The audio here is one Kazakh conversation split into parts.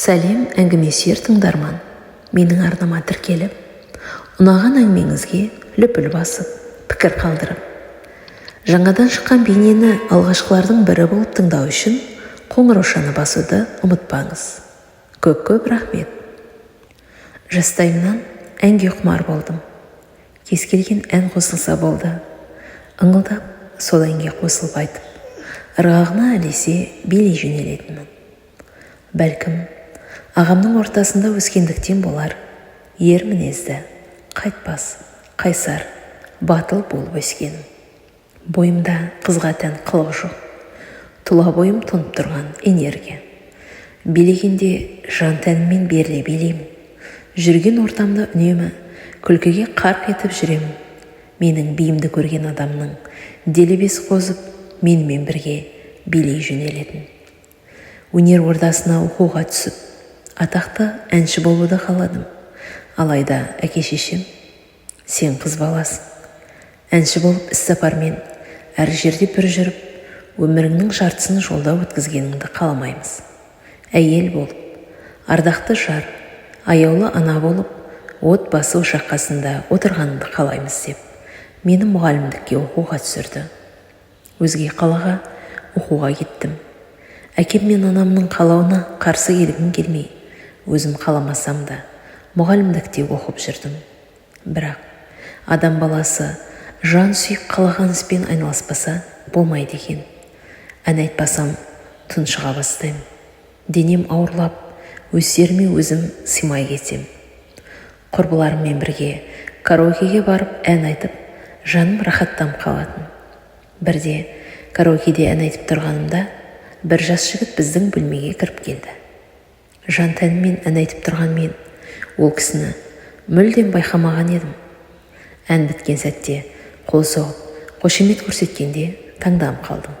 Сәлем әңгімесер тыңдарман. Менің арнама тіркеліп, ұнаған әңгімеңізге лүпіл басып, пікір қалдырып. Жаңадан шыққан бейнені алғашқылардың бірі болып тыңдау үшін қоңыраушаны басуды ұмытпаңыз. Көп рахмет. Жастайымнан әнге құмар болдым. Кез келген ән қосылса болды. Ыңылдап, сол әнге қосылып айтып, ырғағына ілесе билей жөнелетінмін. Бәлкім, ағамның ортасында өскендіктен болар, ер мінезді, қайтпас, қайсар, батыл болып өскенім. Бойымда қызға тән қылық жоқ, тұла бойым тұнып тұрған энергия. Билегенде жан тәніммен беріле билеймін. Жүрген ортамда үнемі күлкіге қарқ етіп жүремін. Менің биімді көрген адамның делебес қозып, менімен бірге билей жөнелетін. Өнер ордасына оқуға түсіп, атақты әнші болуды қаладым. Алайда әке-шешем, сен қыз баласың. Әнші болып іссапармен әр жерде бір жүріп, өміріңнің жартысын жолда өткізгеніңді қаламаймыз. Әйел болып, ардақты жар, аяулы ана болып, отбасы ошақ қасында отырғаныңды қалаймыз деп, мені мұғалімдікке оқуға түсірді. Өзге қалаға оқуға кеттім. Әкем мен анамның қалауына қарсы келгім келмей, өзім қаламасам да мұғалімдікте оқып жүрдім. Бірақ адам баласы жан сүйіп қалаған іспен айналыспаса болмайды екен. Ән айтпасам тұншыға бастаймын. Денем ауырлап, өздеріме өзім сыймай кетсем. Құрбыларыммен бірге караокеге барып ән айтып, жаным рахаттанып қалатын. Бірде караокеде ән айтып тұрғанымда, бір жас жігіт біздің бөлмеге кіріп келді. Жан тәніммен ән айтып тұрған мен, ол кісіні мүлдем байқамаған едім. Ән біткен сәтте қол соғып, қошемет көрсеткенде таңданып қалдым.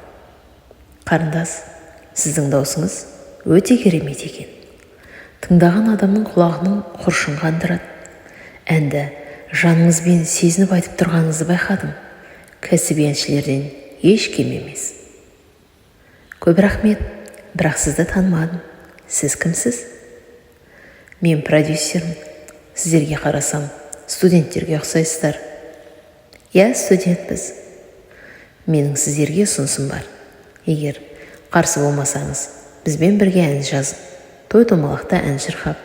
Қарындас, сіздің даусыңыз өте керемет екен. Тыңдаған адамның құлағының құршын қандырады. Әнді жаныңызбен сезініп айтып тұрғаныңызды байқадым. Кәсіби әншілерден еш кем емес. Көп рахмет, бірақ сізді танымадым. Сіз кімсіз? Мен продюсермін. Сіздерге қарасам, студенттерге ұқсайсыздар. Я студентпіз. Менің сіздерге ұсынысым бар. Егер қарсы болмасаңыз, бізбен бірге ән жазып, той-томалақта ән шырқап,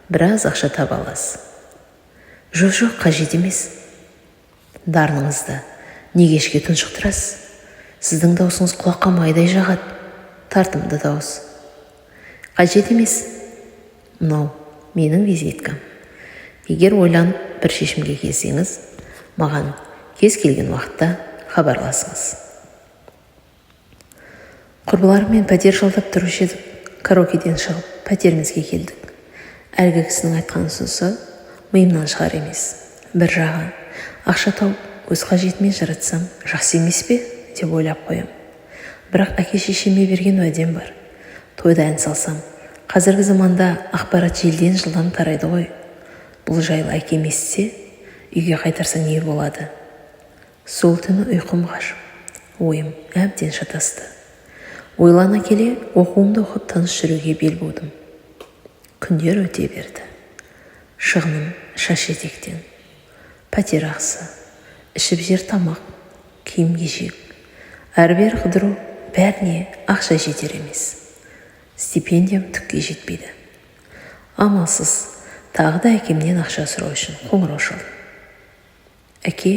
біраз ақша таба аласыз. Жоқ, қажет емес. Дарыныңызды неге ішке тұншықтырасыз? Сіздің даусыңыз құлаққа майдай жағады. Тартымды дауыс. Қажет емес. Мынау менің визиткам. Егер ойланып бір шешімге келсеңіз, маған кез келген уақытта хабарласыңыз. Құрбыларыммен пәтер жалдап тұрушы едік. Караокеден шығып, пәтерімізге келдік. Әлгі кісінің айтқан ұсынысы миымнан шығар емес. Бір жағы, ақша тауып, өз қажетімен жаратсам, жақсы емес пе деп ойлап қоям. Бірақ әке-шешеме берген уәдем бар. Тойда ән салсам, қазіргі заманда ақпарат желден жылдам тарайды ғой. Бұл жайлы әкем естісе, үйге қайтарса не болады? Сол түні ұйқым қашып, ойым әбден шатасты. Ойлана келе, оқуымды оқып тыныш жүруге бел будым. Күндер өте берді. Шығыным шаш етектен. Пәтер ақысы, ішіп жер тамақ, киім-кешек, әрбір қыдыру, бәріне ақша жетер емес. Стипендиям түкке жетпейді. Амалсыз, тағы да әкемнен ақша сұрау үшін қоңырау шалдым. Әке,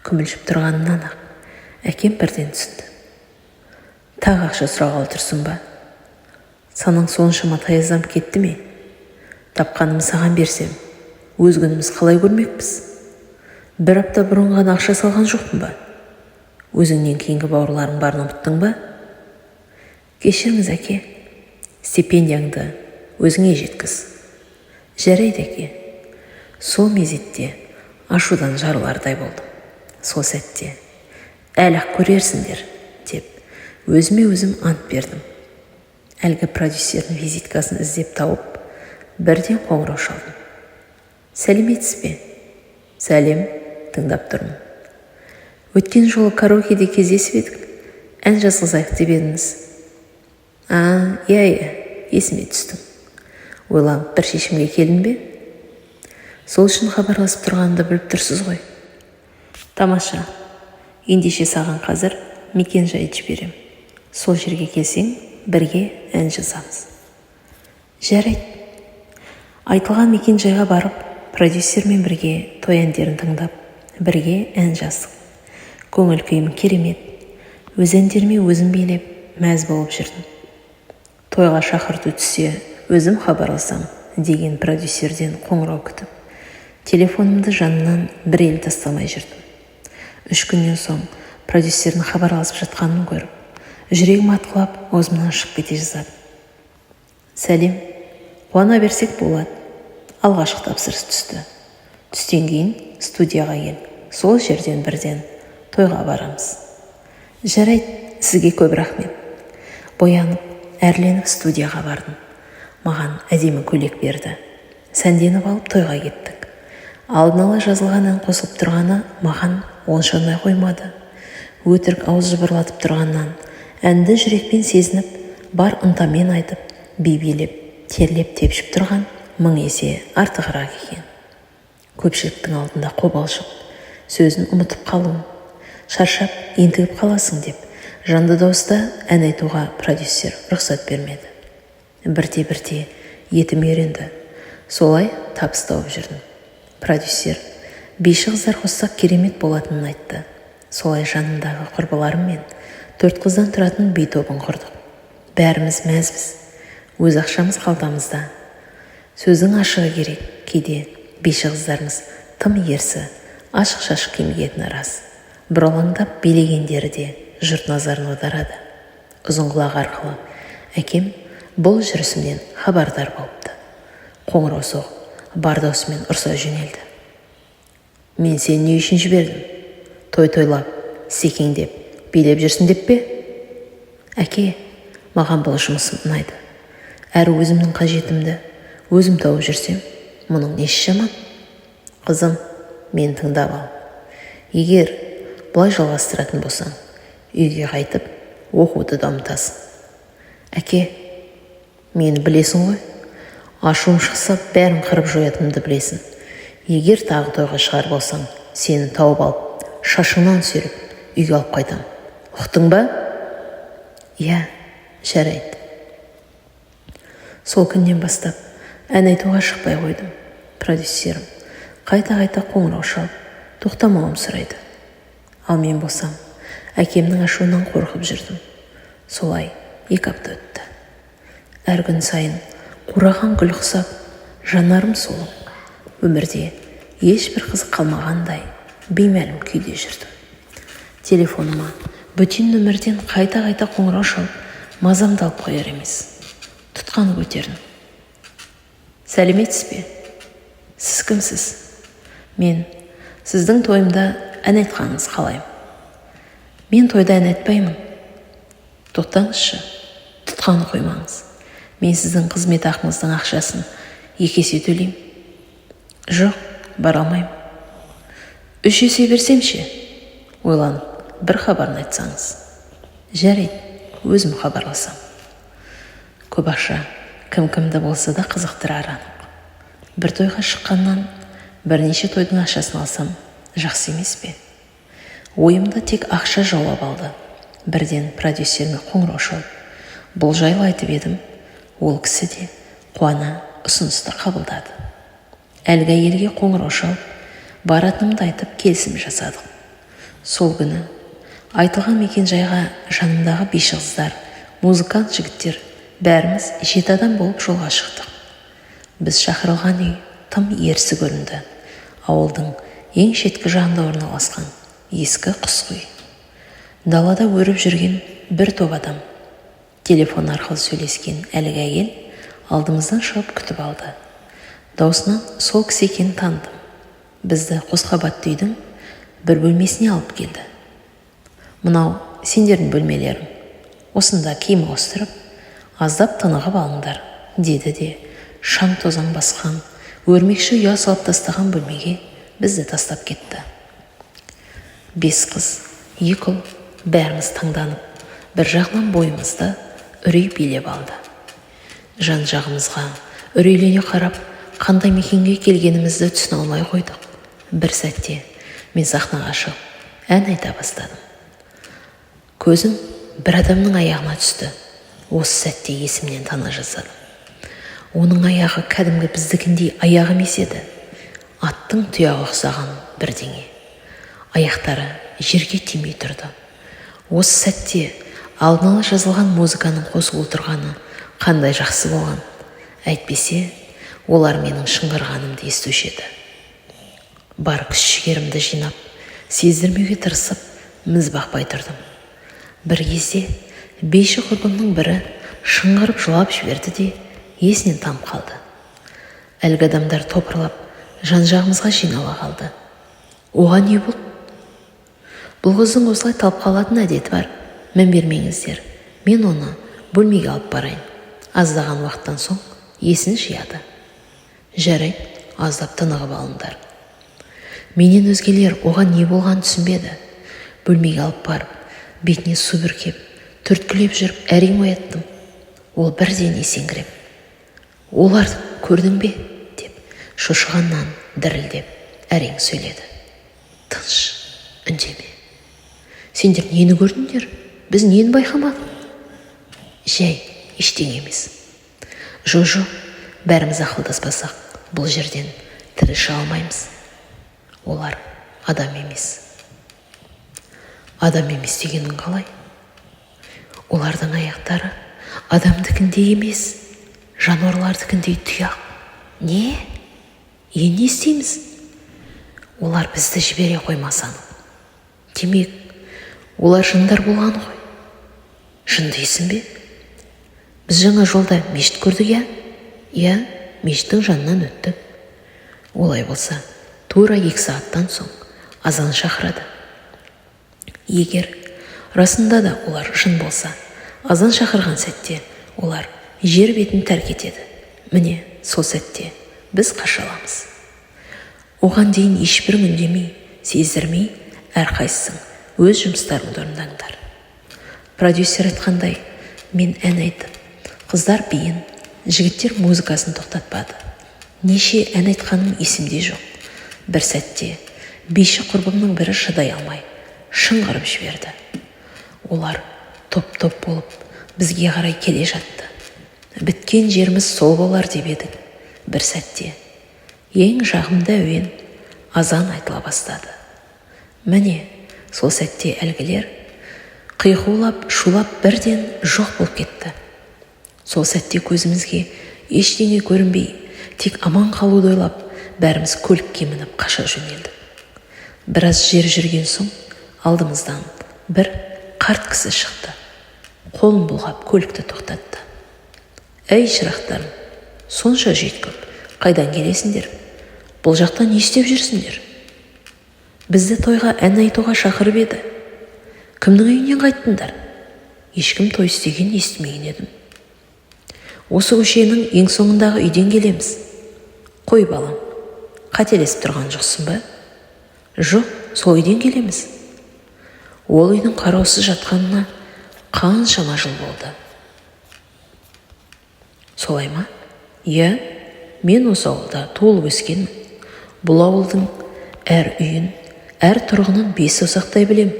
күмілжіп тұрғанынан ақ, әкем бірден түсінді. Тағы ақша сұрағалы тұрсың ба? Саның соншама тайызданып кетті ме? Тапқанымды саған берсем, өз күніміз қалай көрмекпіз? Бір апта бұрын ғана ақша салған жоқпын ба? Өзіңнен кейінгі бауырларың барын ұмыттың ба? Кешіріңіз, әке. Стипендияңды өзіңе жеткіз. Жарайды, әке. Сол мезетте ашудан жарылардай болдым. Сол сәтте әлі-ақ көрерсіңдер деп өзіме өзім ант бердім. Әлгі продюсердің визиткасын іздеп тауып, бірден қоңырау шалдым. Сәлеметсіз бе? Сәлем, тыңдап тұрмын. Өткен жолы караокеде кездесіп едік, ән жазғызайық деп едіңіз. Иә, есіме түстің. Ойланып бір шешімге келдің бе? Сол үшін хабарласып тұрғанымды біліп тұрсыз ғой. Тамаша. Ендеше саған қазір мекен жайды жіберем. Сол жерге келсең, бірге ән жазамыз. Жарайды. Айтылған мекен жайға барып, продюсермен бірге той әндерін тыңдап, бірге ән жаздық. Көңіл күйім керемет. Өз әндеріме өзім билеп, мәз болып жүрдім. Тойға шақырту түссе, өзім хабарласам деген продюсерден қоңырау күтіп, телефонымды жанынан бір ел тастамай жүрдім. 3 күннен соң продюсердің хабарласып жатқанын көріп, жүрегім атқылап, аузымнан шығып кете жаздады. Сәлем, қуана берсек болады. Алғашқы тапсырыс түсті. Түстен кейін студияға кел. Сол жерден бірден тойға барамыз. Жарайды, сізге көп рахмет. Боянып, әрленіп студияға бардым. Маған әдемі көйлек берді. Сәнденіп алып тойға кеттік. Алдын ала жазылған ән қосылып тұрғаны маған онша ұнай қоймады. Өтірік ауыз жыбырлатып тұрғаннан, әнді жүрекпен сезініп, бар ынтамен айтып, билеп, терлеп тепшіп тұрған 1000 есе артығырақ екен. Көпшіліктің алдында қобалжып, сөзін ұмытып қалуым, шаршап, ентігіп қаласың деп, жанды дауыста ән айтуға продюсер рұқсат бермеді. Бірте-бірте етім үйренді. Солай табыс тауып жүрдім. Продюсер биші қыздар қоссақ керемет болатынын айтты. Солай жанымдағы құрбыларыммен 4 қыздан тұратын би тобын құрдық. Бәріміз мәзбіз. Өз ақшамыз қалтамызда. Сөздің ашығы керек. Кейде биші қыздарымыз тым ерсі, ашық-шашық кимегені рас. Бұралаңдап билегендері де жұрт назарын аударады. Ұзын құлақ арқылы әкем бұл жүрісімнен хабардар болыпты. Қоңырау соғып, бар даусымен ұрса жөнелді. Мен сені не үшін жібердім? Той-тойлап, секеңдеп, билеп жүрсін деп пе? Әке, маған бұл жұмысым ұнайды. Әрі өзімнің қажетімді өзім тауып жүрсем, мұның несі жаман? Қызым, мен тыңдап ал. Егер бұлай жалғастыратын болсаң, үйге қайтып, оқуды дамытасың. Әке, мені білесің ғой? Ашуым шықса, бәрін қырып жоятынымды білесің. Егер тағы тойға шығар болсаң, сені тауып алып, шашыңнан сүйреп, үйге алып қайтам. Ұқтың ба? Иә, жарайды. Сол күннен бастап ән айтуға шықпай қойдым. Продюсерім қайта-қайта қоңырау шалып, тоқтамауым сұрайды. Ал мен болсам, әкемнің ашуынан қорқып жүрдім. Солай 2 апта өтті. Әр күн сайын қураған гүл құсап, жанарым солып, өмірде ешбір қызық қалмағандай беймәлім күйде жүрдім. Телефоныма бөтен нөмірден қайта-қайта қоңырау шалып, мазамды алып қояр емес. Тұтқаны көтердім. Сәлеметсіз бе? Сіз кімсіз? Мен сіздің тойымда ән айтқаныңыз қалаймын. Мен тойда ән айтпаймын. Тоқтаңызшы, тұтқаны қоймаңыз. Мен сіздің қызмет ақыңыздың ақшасын 2 есе төлеймін. Жоқ, бара алмаймын. 3 есе берсемше? Ойланып, бір хабарын айтсаңыз. Жарайды, өзім хабарласам. Көп ақша кім-кімді болса да қызықтырар анық. Бір тойға шыққаннан бірнеше тойдың ақшасын алсам, жақсы емес пе? Ойымда тек ақша жауап алды. Бірден продюсеріме қоңырау шалып, бұл жайлы айтып едім. Ол кісі де қуана ұсынысты қабылдады. Әлгі әйелге қоңырау шалып, баратынымды айтып келісім жасадық. Сол күні айтылған мекен жайға жанымдағы биші қыздар, музыкант жігіттер, бәріміз 7 адам болып жолға шықтық. Біз шақырылған үй тым ерсі көрінді. Ауылдың ең шеткі жағында орналасқан ескі құс үй. Далада өріп жүрген бір топ адам. Телефон арқылы сөйлескен әлгі әйел алдымыздан шығып күтіп алды. Даусынан сол кісі екенін таныдым. Бізді қосқабатты үйдің бір бөлмесіне алып келді. Мынау сендердің бөлмелерің. Осында киім ауыстырып, аздап тынығып алыңдар, деді де шаң тозаң басқан, өрмекші ұя салып тастаған бөлмеге бізді тастап кетті. 5 қыз, 2 ұл, бәріміз таңданып, бір жағынан бойымызды үрей билеп алды. Жан жағымызға үрейлене қарап, қандай мекенге келгенімізді түсіне алмай қойдық. Бір сәтте мен сахнаға шығып ән айта бастадым. Көзім бір адамның аяғына түсті. Осы сәтте есімнен тана жаздадым. Оның аяғы кәдімгі біздікіндей аяқ емес еді. Аттың тұяғы ұқсаған бірдеңе. Аяқтары жерге тимей тұрды. Осы сәтте алдын ала жазылған музыканың қосылып отырғаны қандай жақсы болған. Әйтпесе, олар менің шыңғырғанымды естуші еді. Бар күш-жігерімді жинап, сездірмеуге тырысып, міз бақпай тұрдым. Бір кезде бейші құрбымның бірі шыңғырып жылап жіберді де есінен танып қалды. Әлгі адамдар топырлап жан-жағымызға жинала қалды. Оған не болды? Бұл қыздың осылай талып қалатын әдеті бар. Мән бермеңіздер. Мен оны бөлмеге алып барайын. Аздаған уақыттан соң есін жияды. Жарай, аздап тынығып алыңдар. Менен өзгелер оған не болғанын түсінбеді. Бөлмеге алып барып, бетіне су бүркеп, түрткілеп жүріп әрең ояттым. Ол бірден есеңгіреп: "Оларды көрдің бе?" деп шошығаннан дірілдеп әрең сөйледі. "Тыныш, үндеме. Сендер нені көрдіңдер? Біз нені байқамадық?" "Жай, ештеңе емес." "Жо-жо, бәріміз ақылдаспасақ, бұл жерден тірі шыға алмаймыз. Олар адам емес." "Адам емес дегенің қалай?" "Олардың аяқтары адамдікіндей емес, жануарлардікіндей тұяқ." "Не? Енді не істейміз?" "Олар бізді жібере қоймасаны." "Демек, олар жындар болған ғой." "Жын дейсің бе? Біз жаңа жолда мешіт көрдік, иә, мешіттің жанынан өттік." "Олай болса, тура 2 сағаттан соң азан шақырады." "Егер расында да олар жын болса, азан шақырған сәтте олар жер бетін тәрк етеді. Міне, сол сәтте біз қаша аламыз." Оған дейін ешбір үндемей, сездірмей, әрқайсың өз жұмыстарыңды орындаңдар. Продюсер айтқандай, мен ән айтып, қыздар биін, жігіттер музыкасын тоқтатпады. Неше ән айтқаным есімде жоқ. Бір сәтте бейші құрбымның бірі шыдай алмай шыңғырып жіберді. Олар топ-топ болып бізге қарай келе жатты. Біткен жеріміз сол болар деп едік. Бір сәтте ең жағымда әуен азан айтыла бастады. Міне, сол сәтте әлгілер қиқулап, шулап бірден жоқ болып кетті. Сол сәтте көзімізге ештеңе көрінбей, тек аман қалуды ойлап, бәріміз көлікке мініп қаша жөнелдік. Біраз жер жүрген соң алдымыздан бір қарт кісі шықты. Қолын бұлғап көлікті тоқтатты. "Әй шырақтарым, сонша жүйткіп, қайдан келесіңдер? Бұл жақта не істеп жүрсіңдер? Бізді тойға ән айтуға шақырып еді. Кімнің үйінен қайттыңдар? Ешкім той істеген естімеген едім." "Осы көшенің ең соңындағы үйден келеміз." "Қой балам, қателесіп тұрған жоқсың ба?" "Жоқ, сол үйден келеміз." "Ол үйдің қараусыз жатқанына қаншама жыл болды." "Солай ма?" "Иә, мен осы ауылда туылып өскенмін. Бұл ауылдың әр үйін, әр тұрғынын 5 саусақтай білем.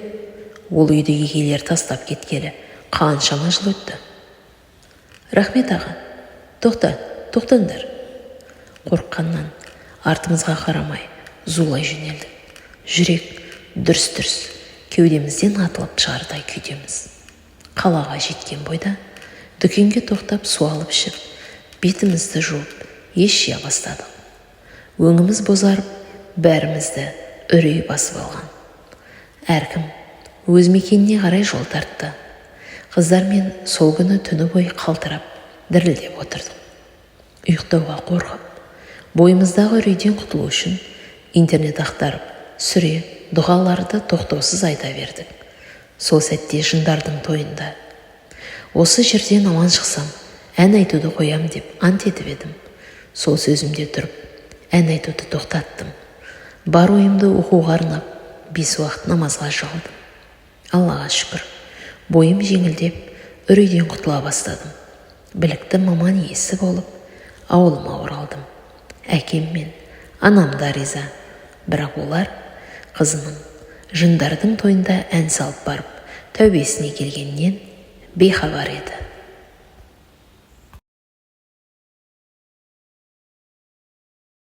Ол үйді егейлер тастап кеткелі қаншама жыл өтті." "Рахмет аға, тоқтаңдар." Қорыққаннан артымызға қарамай зулай жөнелді. Жүрек дүрс-дүрс кеудемізден атылып шығардай күйдеміз. Қалаға жеткен бойда дүкенге тоқтап су алып ішіп, бетімізді жуып, ес жия бастадық. Өңіміз бозарып, бәрімізді үрей басып алған. Әркім өз мекеніне қарай жол тартты. Қыздар мен сол күні түні бойы қалтырап, дірілдеп отырдық. Ұйықтауға қорқып, бойымыздағы үрейден құтылу үшін интернет ақтарып, сүре, дұғаларды тоқтаусыз айта бердік. Сол сәтте жындардың тойында. Осы жерден аман шықсам, ән айтуды қоям деп ант етіп едім. Сол сөзімде тұрып, ән айтуды тоқтаттым. Бар ойымды оқуға арнап, 5 уақыт намазға жығылдым. Аллаға шүкір, бойым жеңілдеп, үрейден құтыла бастадым. білікті маман иесі болып, ауылыма оралдым. Әкем мен анам да риза, бірақ олар қызының жындардың тойында ән салып барып тәубесіне келгеннен бейхабар еді.